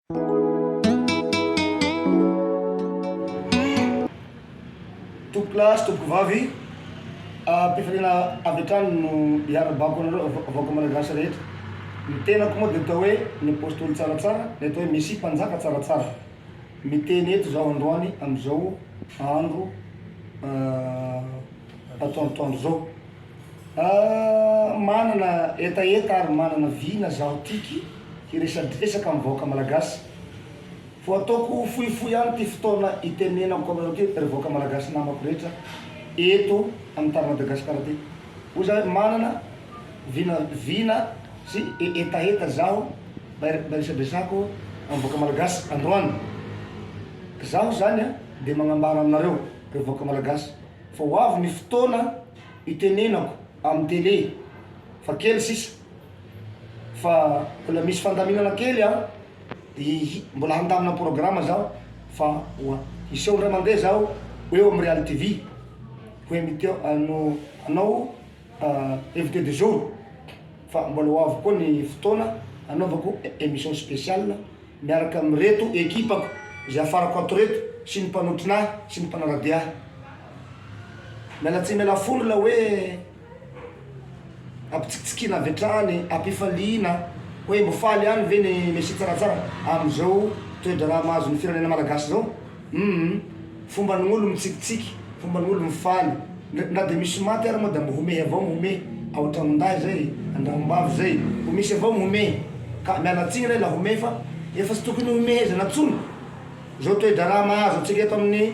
Tompoklasy, tompoko vavy, mpifanena avy atrano no hiara-bako anareo avaoko malagasy rehetra. Ny tenako moa dia atao hoe ny apôstôly tsaratsara, dia atao hoe mesia mpanjaka tsaratsara. Miteny eto zao androany am'izao andro atoandrotoandro zao. Manana etaeta ary manana vina zaho tiky hiresadresaka mivaoka malagasy. Fô ataoko fohifohy ihany ty fotoana itenenako aminareo ty revoaka malagasy namako rehetra eto amin'ny tany Madagasikara ty. Hoy zao hoe manana vina sy etaeta zaho mba resadresako mivoaka malagasy androany. Zaho zany dia magnambara aminareo revoaka malagasy fa ho avy ny fotoana itenenako amin'ny télé fa kely sisa fa mbola misy fandaminana kely mbola handamina programma zaho fa iseho ndray mandeha zaho eo amin'ny Real TV hoe miteo anao invité de jour fa mbola ho avy koa ny fotoana anaovako émission spéciale miaraka amin'ny reto ekipako zay afarako ato reto sy ny mpanotrinahy sy ny mpanaradia ahy. Miala tsy miala fony la hoe ampitsikitsikina avy hatrany, ampifaliana hoe mifaly ihany ve ny mesia tsaratsara am'izao toedra raha mahazo ny firenena malagasy zao. Fomba n'olo mitsikitsiky, fomba n'olo mifaly, na dia misy maty ary moa da mihome avao mihome ao an-tranon-dahy zay, an-dranombavy zay, ho misy avao mihome. Ka miala tsiny lay la home fa efa tsy tokony homehezana ntsony. Zao toedra raha mahazo antsika eto amin'ny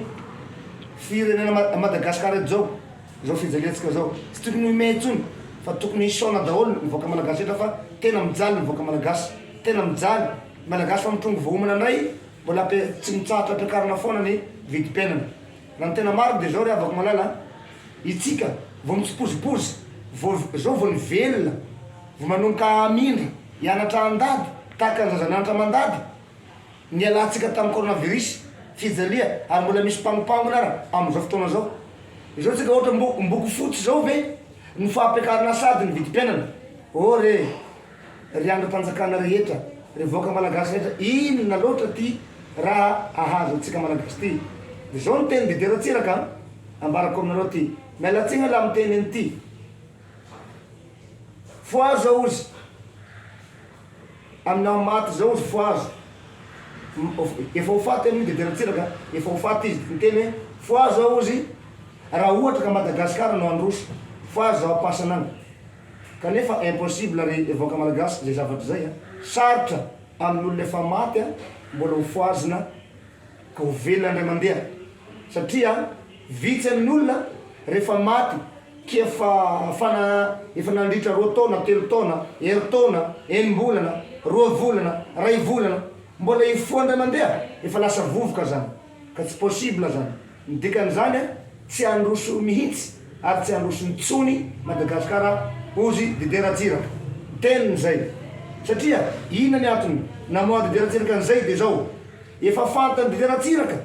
firenena Madagasikara eto zao, zao fijaliantsika zao, tsy tokony homehy ntsony fa tokony hisaona daholo mivoaka malagasy etra fa tena mijaly mivoaka malagasy, tena mijaly malagasy fa mitrongo vohomana ndray mbola tsy mitsahatra ampiakarina foana ny vidim-piainana. Raha ny tena marina dia zao ry avako malala itsika vao mitsipozipozy zao vao nivelona vao manomboka amindra hianatra andady tahaka ny zazananatra mandady nialantsika tamin'ny coronavirus fijalia ary mbola misy mpagnopangona ara am'izao fotoana zao. Zao tsika ohatra mboko fotsy zao ve ny fahampiakarana sady ny vidim-piainana. Ry androm-panjakana rehetra, revoaka malagasy rehetra, inona loatra ty raha ahazo antsika malagasy ty. Dia zao ny teny dideratsiraka ambarako aminareo ty. Mialatsigna la miteny an'ity. Foazo zao izy aminao maty zao izy foazo. Efa ho faty amin'ny dideratsiraka, efa ho faty izy. Miteny hoe foazo zao izy raha ohatra ka Madagasikara no androso. Foazo zao ampasana any. Kanefa impossible revoaka malagasy zay zavatra zay. Sarotra amin'olona efa maty mbola ho foazina ka ho velona ndray mandeha. Satria vitsy amin'ny olona rehefa maty ka efa nandritra 2 taona, 3 taona, 2 taona, 1 volana, 2 volana, 2 volana, mbola hifoha ndray mandeha, efa lasa vovoka zany. Ka tsy possible zany. Ny dikan'izany tsy androso mihitsy ary tsy androso nitsony Madagasikara ozy dideratsiraka. Teniny zay. Satria ina ny antony namoa dideratsiraka an'izay dia zao. Efa fantany dideratsiraka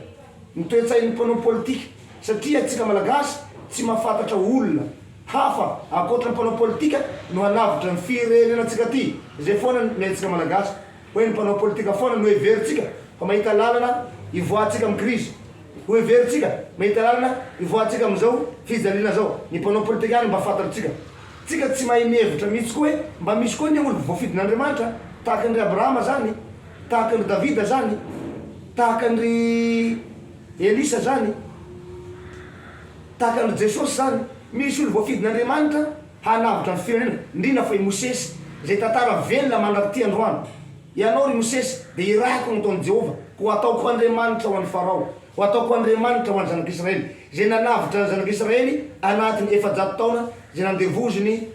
ny toe-tsain'ny mpanao politika. Satria tsika malagasy tsy mahafantatra olona hafa akoatra ny mpanao politika no hanavitra ny firenenantsika ty. Zay foana ny haintsika malagasy hoe ny mpanao politika foana no heveritsika fa mahita lalana ivoatsika amin'ny krizy. Ho heveritsika mahita lalana ivoatsika amin'izao fijaliana zao. Ny mpanao politika ihany mba fantatritsika. Tsika tsy mahay mihevitra mihitsy koa hoe mba misy koa ny olo voafidin'Andriamanitra tahaka ny Abrahama zany, tahaka ny Davida zany, tahaka ny Elisa zany, tahaka ny Jesosy zany. Misy olo voafidin'Andriamanitra hanavitra ny firenena. Indrindra fa i Mosesy zay tantara velona mandraty androany. Ianao ry Mosesy dia irahako nataon'i Jehova ho ataoko Andriamanitra ho an'ny Farao, ho ataoko Andriamanitra ho an'ny zanak'Israely. Zay nanavitra ny zanak'Israely anatin'ny 400 taona zay nandevoziny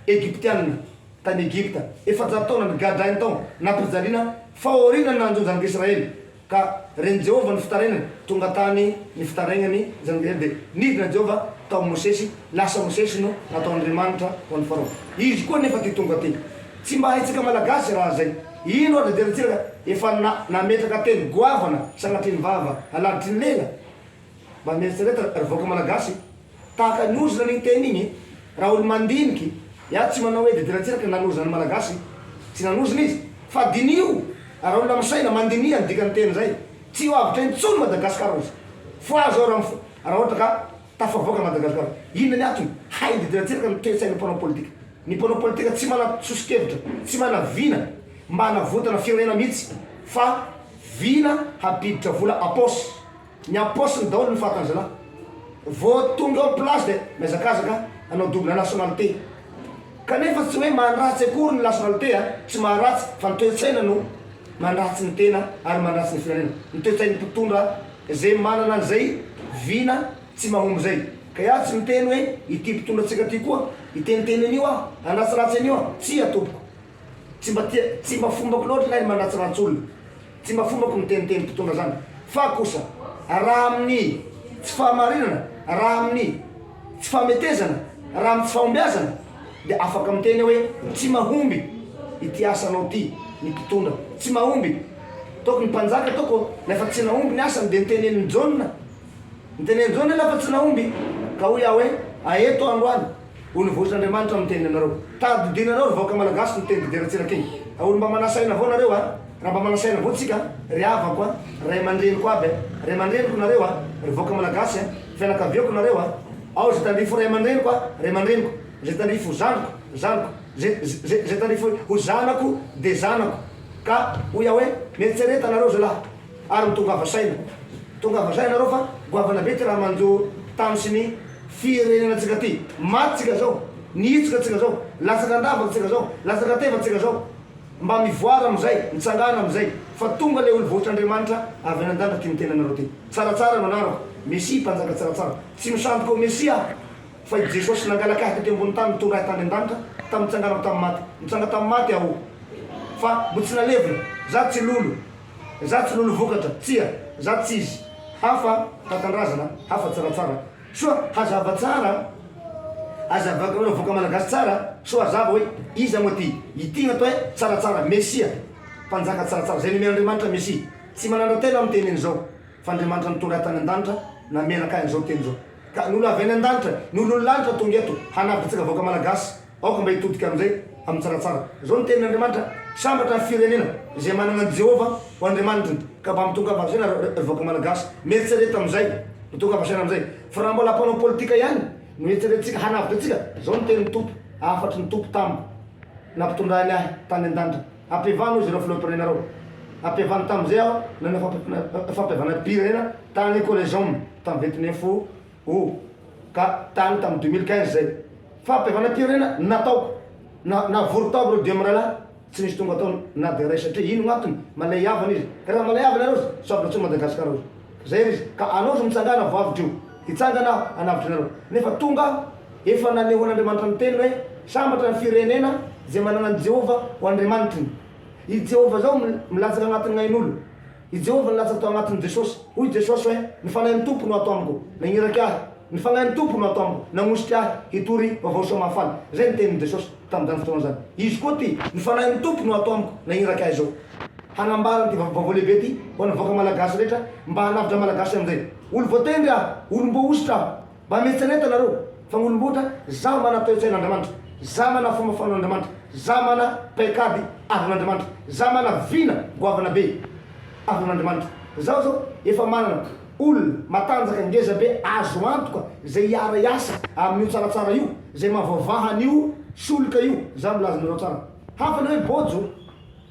Egyptianina tany Egypta. 400 taona nigadrainy tao nampijaliana fahoriana nanjo zanak'Israely. Ka reny Jehova ny fitarenany tonga tany ny fitaregnany zanak'Israely dia nidina Jehova tao Mosesy, lasa Mosesy no natao Andriamanitra ho an'ny Farao. Izy koa nefa ty tonga ty. Tsy mba haitsika malagasy raha zay. Ino ary dideratsiraka efa nametraka teny goavana sagnatry ny vava alavitry ny lela. Mba mieritrereta revoaka malagasy tahaka ny ozona ny teny igny. Raha olo mandiniky tsy manao hoe dideratsiraka nanozana malagasy, tsy nanozana izy fa dinio Ary olona misaina mandinia ny dikany teny zay. Tsy ho avitra intsony Madagasikara ozy. Fo azo raha ohatra ka tafavoaka Madagasikara. Inona ny antony? Hay literatiraka ny toe-tsaina mpanao politika. Ny mpanao politika tsy mana sosikevitra, tsy mana vina mba hanavotana firenena mihitsy, fa vina hampiditra vola aposy. Ny aposy ny daholo ny fahatanjana. Vao tonga ao place de mezakazaka anao double nationalité. Kanefa tsy hoe mandratsy akory ny nationalité, tsy mandratsy fa ny toe-tsaina no mandratsy ny tena ary mandratsy ny firenena. Ny toe-tsaina mpitondra zay manana an'izay vina tsy mahomby zay. Ka iaho tsy miteny hoe ity mpitondra antsika ty koa iteniteny an'io aho, anratsiratsy an'io aho, tsy atompoko. Tsy mba fombako loatra lahy manratsiratsy olona, tsy mba fombako miteniteny mpitondra zany. Fa kosa raha amin'ny tsy fahamarinana, raha amin'ny tsy fahametezana, raha amin'ny tsy fahombiazana, de afaka miteny hoe tsy mahomby ity asanao ty ny mpitondra, tsy mahomby. Toko ny mpanjaka toko nefa tsy nahomby ny asany de nitenen'ny John. Nitenen'ny John nefa tsy nahomby ka hoy aho hoe aeto androany olo vohitr'Andriamanitra miteny anareo. Tadidinareo revoka malagasy ny teny dideratsiraka iny. Olo mba manasaina avao nareo raha mba manasaina avao tsika ry havako ray aman-dreniko aby ray aman-dreniko nareo revoka malagasy fianakaviako nareo ao zay tandrifo ray aman-dreniko ray aman-dreniko, zay tandrifo zanako zay tandrifo ho zanako de zanako. Ka hoy aho hoe mietsereta nareo zay lahy ary mitongava saina, mitongava saina nareo fa goavana be ty raha manjo tamy sy ny firenenantsika ty. Maty tsika zao, nihitsika tsika zao, lasaka andavaka tsika zao, lasaka teva tsika zao. Mba mivoara amizay, mitsangana amizay fa tonga le olo vohitr'Andriamanitra avy an-dandra ty mitena anareo ty. Tsaratsara no anarako, Mesia mpanjaka tsaratsara. Tsy misandoka Mesia fa i Jesosy nangalaky ahy taty ambony tany mitondra ahy tany an-danitra tamy mitsanganako tamy maty. Mitsanga tamy maty aho. Fa mbo tsy nalevina, za tsy lolo vokatra, tsia, za tsy izy. Hafa tatandrazana, hafa tsaratsara. Soa hazava tsara, hazava voka malagasy tsara, soa hazava hoe iza moa ty, ity natao hoe tsaratsara, Mesia, mpanjaka tsaratsara. Zay nomen'Andriamanitra Mesia. Tsy manana tena miteny an'izao, fa Andriamanitra mitondra tany an-danitra na menaka an'izao teny zao. Ka n'olo avy any an-danitra, n'olo lanitra tonga eto hanavitsika voka malagasy, aoka mba hitodika amizay amin'ny tsaratsara. Zao ny tenin'Andriamanitra, sambatra ny firenena zay manana Jehova ho Andriamanitra ka mba mitonga vasaina voka malagasy. Mietsereta amizay, mitonga vasaina amizay. Fa raha mbola mpanao politika ihany no mietseretsika hanavitra atsika, zao ny tenin'ny tompo, afatry ny tompo tambo nampitondrany ahy tany an-danitra. Ampevano izy ireo filoham-pirenenareo. Ampevano tamizay aho nana fampevana pirenena tany collégium tamy 29 août ka tany tamy 2015 zay. Fampevana pirenena nataoko navory tao reo dia mirala tsy nisy tonga tao na de ray satria ino gn'antony malay avana izy. Ka raha malay avana reo saotra tsy Madagasikara ozy. Zay izy ka anao zo mitsangana voavitry io. Hitsangana anavitry nareo. Nefa tonga efa nanehoan'Andriamanitra ny teny hoe sambatra ny firenena zay manana an Jehova ho Andriamanitriny. I Jehova zao milatsaka agnatin'ny ain'olo. I Jehova nilatsaka tao agnatin'ny Jesosy. Hoy Jesosy hoe ny fanahin'ny tompo no atao amiko, nagniraky ahy. Ny fanahin'ny tompo no atao amiko, nagnositra ahy hitory vaovao soa mahafaly. Zay ny tenin'ny Jesosy tam'izany fotoana zany. Izy koa ty, ny fanahin'ny tompo no atao amiko, nagniraky ahy zao. Hanambarany ty vaovao lehibe ty ho an'ny voka malagasy rehetra mba hanavitra malagasy amizay. Olo voatendry aho, olo mbo ositra aho, mba mietseneta nareo. Fa olo mbotra, zaho mana toe-tsain'Andriamanitra, zaho mana fomba fanaon'Andriamanitra, zaho mana paikady avin'Andriamanitra, zaho mana vina goavana be avin'Andriamanitra. Zaho zao efa manana olona matanjaka ngeza be azo antoka zay hiara iasa amin'io tsaratsara io, zay mahavoavahan'io solika io, zaho milaza nareo tsara. Hafana hoe bojo,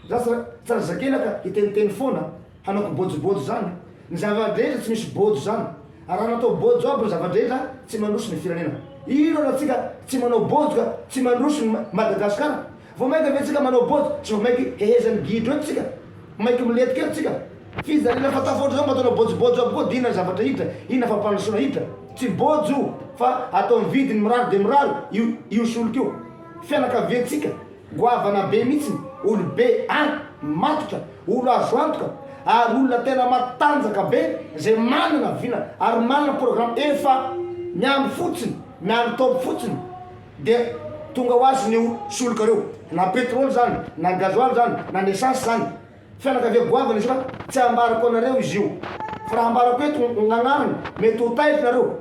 za tsara zakelaka hiteniteny foana hanako bojobojo zany. Ny zavadrehetra tsy misy bojo zany. Raha natao bojo aby ny zavadrehetra tsy mandroso ny firenena. Ino raha tsika tsy manao bojo ka tsy mandroso ny Madagasikara. Vao maika ve tsika manao bojo, tsy vao maiky hehezan'ny gidro eto tsika, maiky miletiky eto tsika. Fizarena fatafotra zao mba ataonao bojobojo aby koa, dina zavatra hitra, ina fampandrasona hitra. Tsy bojo fa atao ny vidiny mirary de mirary io solika io. Fianakaviantsika goavana be mihitsy, olo be any, matotra, olo azo antoka, ary olona tena matanjaka be zay manana vina ary manana programme efa miamby fotsiny, miamby tôpo fotsiny de tonga ho azy nio solika reo, na pétrole zany, na gasoil zany, na essence zany. Fianakavia goavana izy fa tsy ambarako anareo izy io. Fa raha ambarako eto gn'agnariny mety ho taitry nareo,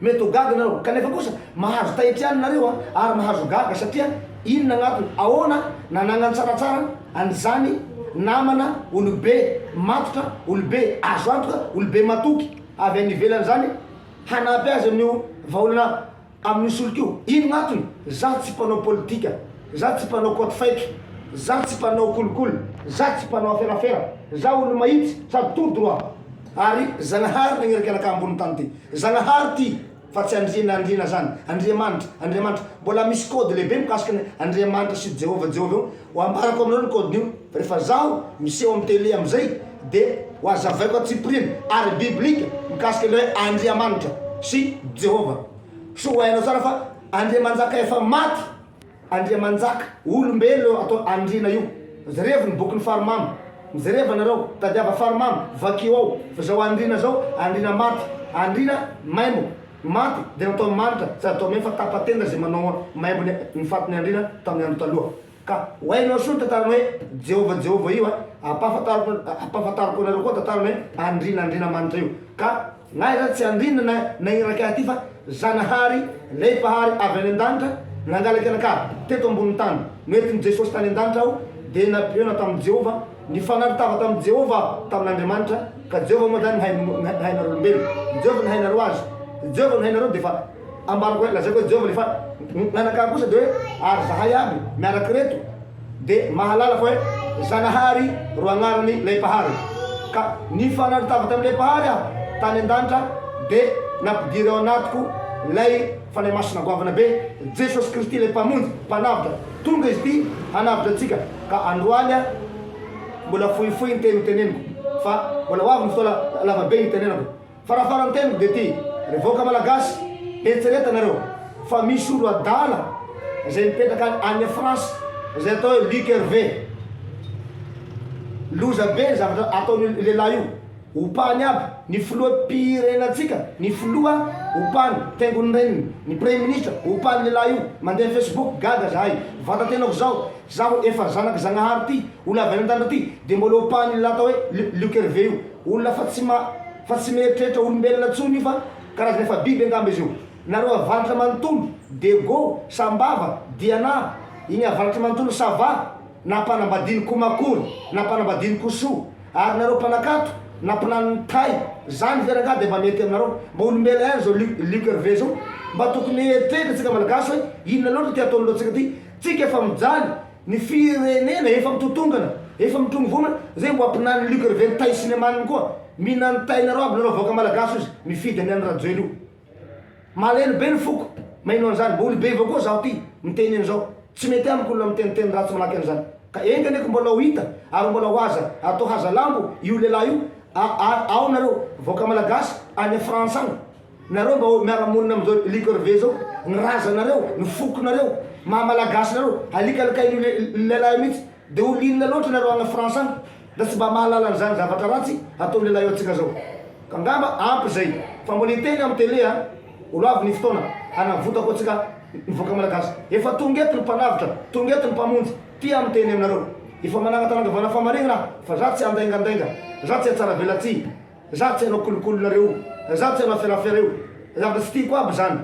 mety ho gaga nareo. Kanefa kosa mahazo taitry ihany nareo ary mahazo gaga satria inona agnatiny ahoana nanangany tsaratsara an'izany namana olobe matotra, olobe azo antoka, olobe matoky avy any ivelany zany hanampy azy amin'io vahaolana amin'ny solokio. Ino gn'antony? Zaho tsy mpanao politika, zaho tsy mpanao koty faiky, zaho tsy mpanao kolokolo, zaho tsy mpanao aferafera, zaho olo mahitsy sady tout droit. Ary Zagnahary nagneraka anakay ambony tany ty. Zagnahary ty fa tsy andriana zany. Andriamanitra mbola misy kôdy lehibe mikasiky ny Andriamanitra sy Jehova io. Ho ambarako aminao ny kôdiny io. Rehefa zaho miseho amin'ny télé amizay de ho azavaiko atsipiriny ary biblika mikasiky le hoe Andriamanitra sy Jehova. So ho hainao tsara fa Andriamanjaka efa maty, Andriamanjaka olombelo atao andriana io. Jerevy ny boky ny farimamy, mijereva nareo tadiava farimamy vakio ao fa zao andriana zao andriana maty, andriana maimbo maty de natao manitra sady atao me fa tapatenda zay manao maimbo ny fatiny andriana tamin'ny andro taloha. Ka ho hainao soa ny tantarany hoe Jehova io ampahafantariko anareo koa tantarany hoe andriana manitra io. Ka ngahy zany tsy andriana nagniraka aty fa Zanahary Leipahary avy any an-danitra nangalaky anakay teto ambony tany. Noentin'i Jesosy tany an-danitra aho de napiona tamin'ny Jehova, nifanaritaava tamin'ny Jehova tamin'Andriamanitra. Ka Jehova moa zany hainarolombelo, Jehova ny hainareo azy, Jehova ny hainareo de fa ambarako hoe lazaiko hoe Jehova lefa nanakay kosa de hoe ary zahay aby miaraky reto de mahalala fa hoe Zanahary ro agnarany Leipahary. Ka nifanaritaava tamin'ny Leipahary aho tany an-danitra de nampidiry ao anatiko lay fanahy masina goavana be Jesosy Kristy le mpamonjy mpanavitra. Tonga izy ty hanavitra atsika. Ka androany a mbola fohifohy ny teny teneniko fa mbola hoavy ny fotoa lavabe ny tenenako. Farafarany teniko de ty revoka malagasy eritsereta nareo fa misy olo adala zay mipetraka any France zay atao hoe Luc Hervé. Loza be zavatra ataony lehilahy io, opany aby ny filoham-pirenatsika, ny filoha opany tengony reniny, ny premier ministre opany lehilahy io. Mandeha Facebook gaga zahay vatatenako zao, zaho efa zanaky Zagnahary ty, olo avy any an-danitra ty de mbola opany lehilahy atao hoe Luc Hervé io. Olona fa tsy mieritreritra olombelona tsony io fa karazana efa biby angamba izy io. Nareo avaratra manontolo Dego, Sambava, Diana, igny avaratra manontolo Sava, na mpanambadiny Komakory, na mpanambadiny Koso, ary nareo mpanakato na mpanan'ny tay zany veranga de mba mety aminareo. Mba olombelo any zao Luc Hervé zao mba tokony eritretra tsika malagasy hoe inona loatra ty ataony loatsika ty. Tsika efa mijaly ny firenena efa mitotongana, efa mitongo vomana zay mbo ampinany Luc Hervé ny tay sinemaniny koa. Mihinany tainareo aby nareo avoaka malagasy izy mifidy any radio io. Malemy be ny foko maino an'izany, mba olobe avao koa zaho ty miteny an'izao. Tsy mety amiko olona miteniteny ratsy malaky an'izany. Ka enganeko mbola ho hita ary mbola ho aza atao haza lambo io lehilahy io. Ao nareo voaka malagasy any France agny, nareo mba miara-monina am'izao Luc Hervé zao. Ny razanareo, ny fokonareo, maha-malagasy nareo alikalakain'io lehilahy mihitsy. De olinona loatra nareo agny France agny da tsy mba mahalala an'izany zavatra ratsy atao lehilahy io atsika zao. Ka ngamba ampy zay fa mbola hiteny amin'ny télé a olo avy ny fotoana hanavotako atsika nivoaka malagasy. Efa tonga eto ny mpanavitra, tonga eto ny mpamonjy ty amin'ny teny aminareo. Efa manangatanangavana famarigna fa za tsy andengandenga, za tsy atsara velatsy, za tsy hanao kolokolonareo, za tsy hanao aferafera io. Zavatra tsy tiako aby zany.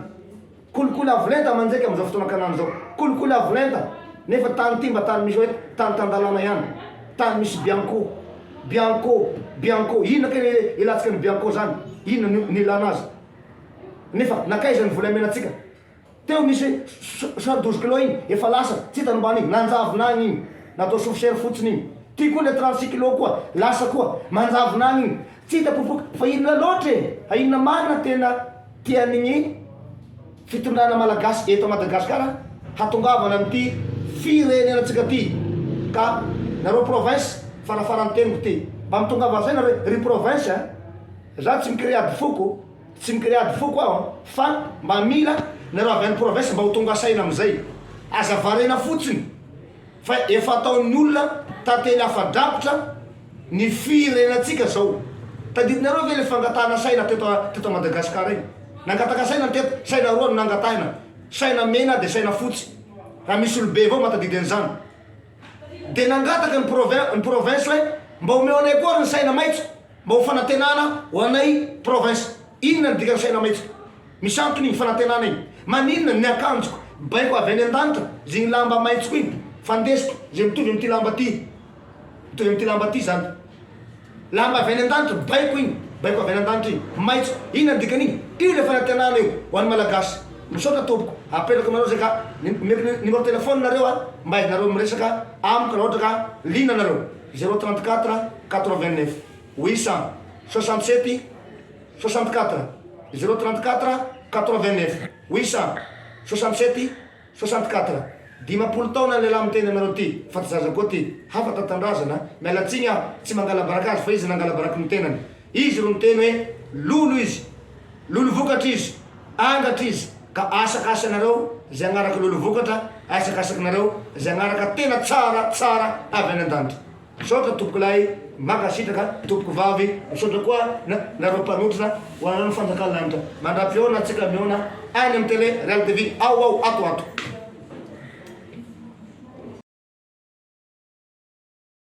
Kolokolo avolenta manjeky am'izao fotoana kanany zao, kolokolo avolenta nefa tany ty mba tany misy hoe tany tandalana ihany, tany misy Bianco, ino ka ilatsika ny Bianco zany, ino nilana azy. Nefa nakaiza ny volamena atsika. Teo misy 72 kilo igny efa lasa tsy hitany mbany igny, nanjavinany igny natao sofisera fotsiny igny. Ty koa le 36 kilo koa lasa koa manjavinany igny tsy hita popoka. Fa inona loatra e, inona marina tena tian'igny fitondrana malagasy eto Madagasikara hatongavana amin'ity firenena atsika ty. Ka nareo province farafarany teniko ty mba mitongava zay nareo ry province a. Za tsy mikiriady foko, tsy mikiriady foko aho fa mba mila nareo avy any province mba ho tonga saina amizay azavarena fotsiny fa efa ataon'ny olona tantely afadrapitra ny firenatsika zao. Tadidinareo ve le fangatahana saina teto Madagasikara igny? Nangataka saina teto, saina roa no nangatahina, saina mena de saina fotsy. Raha misy olobe avao matadidy an'izany. De nangataka ny province hoe mba omeo anay koa ny saina maitso, mba ho fanantenana ho anay province. Inona ny dikany saina maitso? Misy antony igny fanantenana igny. Maninona ny akanjoko baiko avy any an-danitra, zay ny lamba maitsoko igny fandesiko zay mitovy amin'ity lamba ty. toy amty lamba ty zany. Lamba avy any an-danitra baiko igny, baiko avy any an-danitra igny, maitso. Inona dikan'igny? Io le fanantenana io ho an'ny malagasy. Misaotra tompoko, apetrako anareo zay ka numéro téléphone nareo a, mba nareo miresaka amiko raha ohatra ka lina nareo 034 89 867 64 034 89 867 64. 50 taona lehilahy miteny anareo ty, fa ty zaza koa ty hafa tatandrazana. Mialatsiny aho tsy mangala baraka azy fa izy nangala baraka ny tenany. Izy ro miteny hoe lolo izy, lolo vokatra izy, angatra izy. Ka asakasa nareo zay agnaraka lolo vokatra, asakasaky nareo zay agnaraka tena tsara tsara avy any an-danitra. Misaotra tompoko lahy, makasitraka tompoko vavy, misaotra koa nareo mpanotrona ho anareo fanjakana lanitra. Mandra-piona, tsika miona any amin'ny télé Real TV, ao ato.